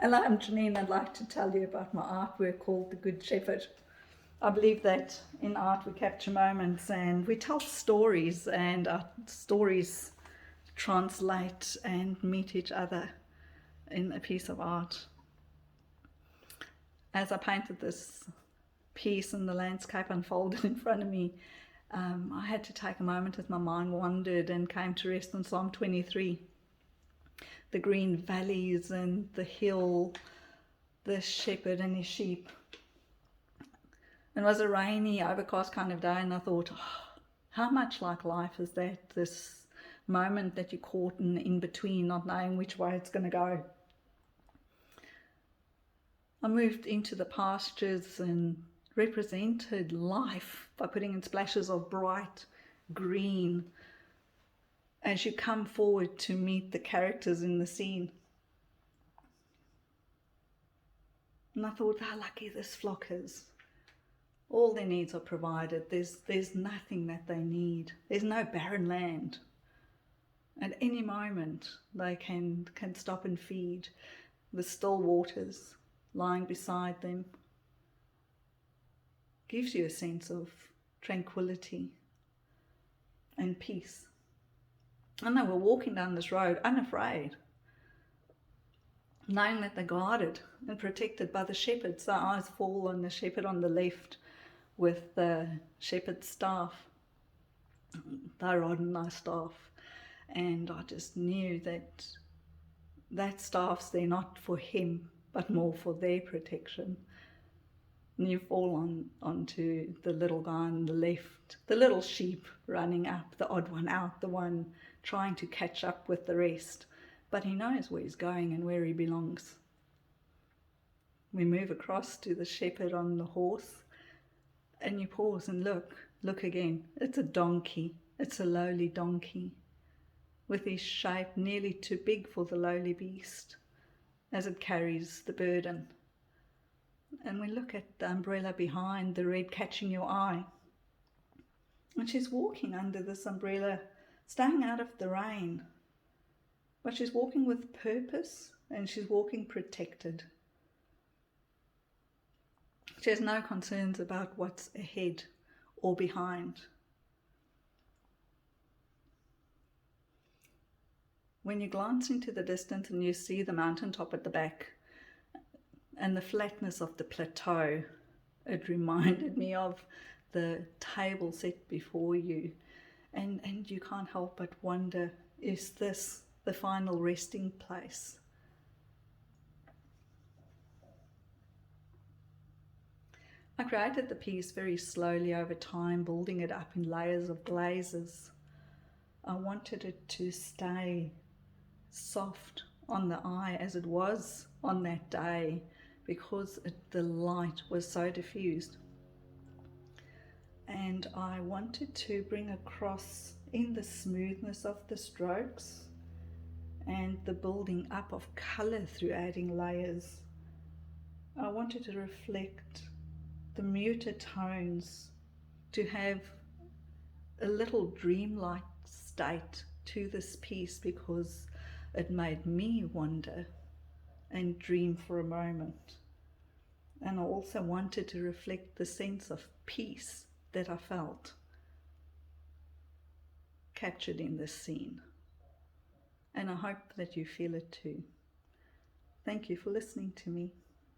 Hello, I'm Jeanine. I'd like to tell you about my artwork called The Good Shepherd. I believe that in art we capture moments and we tell stories, and our stories translate and meet each other in a piece of art. As I painted this piece and the landscape unfolded in front of me, I had to take a moment as my mind wandered and came to rest on Psalm 23. The green valleys and the hill, the shepherd and his sheep. It was a rainy, overcast kind of day, and I thought, how much like life is that, this moment that you're caught in between, not knowing which way it's going to go. I moved into the pastures and represented life by putting in splashes of bright green as you come forward to meet the characters in the scene. And I thought, how lucky this flock is. All their needs are provided. There's nothing that they need. There's no barren land. At any moment they can stop and feed. The still waters lying beside them gives you a sense of tranquility and peace. And they were walking down this road unafraid, knowing that they're guarded and protected by the shepherds. Their eyes fall on the shepherd on the left with the shepherd's staff, thy rod and thy staff. And I just knew that staff's there not for him, but more for their protection. And you fall onto the little guy on the left, the little sheep running up, the odd one out, the one trying to catch up with the rest. But he knows where he's going and where he belongs. We move across to the shepherd on the horse, and you pause and look again. It's a donkey. It's a lowly donkey, with his shape nearly too big for the lowly beast as it carries the burden. And we look at the umbrella behind, the red catching your eye. And she's walking under this umbrella, staying out of the rain. But she's walking with purpose, and she's walking protected. She has no concerns about what's ahead or behind. When you glance into the distance and you see the mountaintop at the back and the flatness of the plateau, it reminded me of the table set before you. And you can't help but wonder, is this the final resting place? I created the piece very slowly over time, building it up in layers of glazes. I wanted it to stay soft on the eye as it was on that day, because the light was so diffused. And I wanted to bring across in the smoothness of the strokes and the building up of colour through adding layers. I wanted to reflect the muted tones, to have a little dreamlike state to this piece, because it made me wonder and dream for a moment. And I also wanted to reflect the sense of peace that I felt captured in this scene. And I hope that you feel it too. Thank you for listening to me.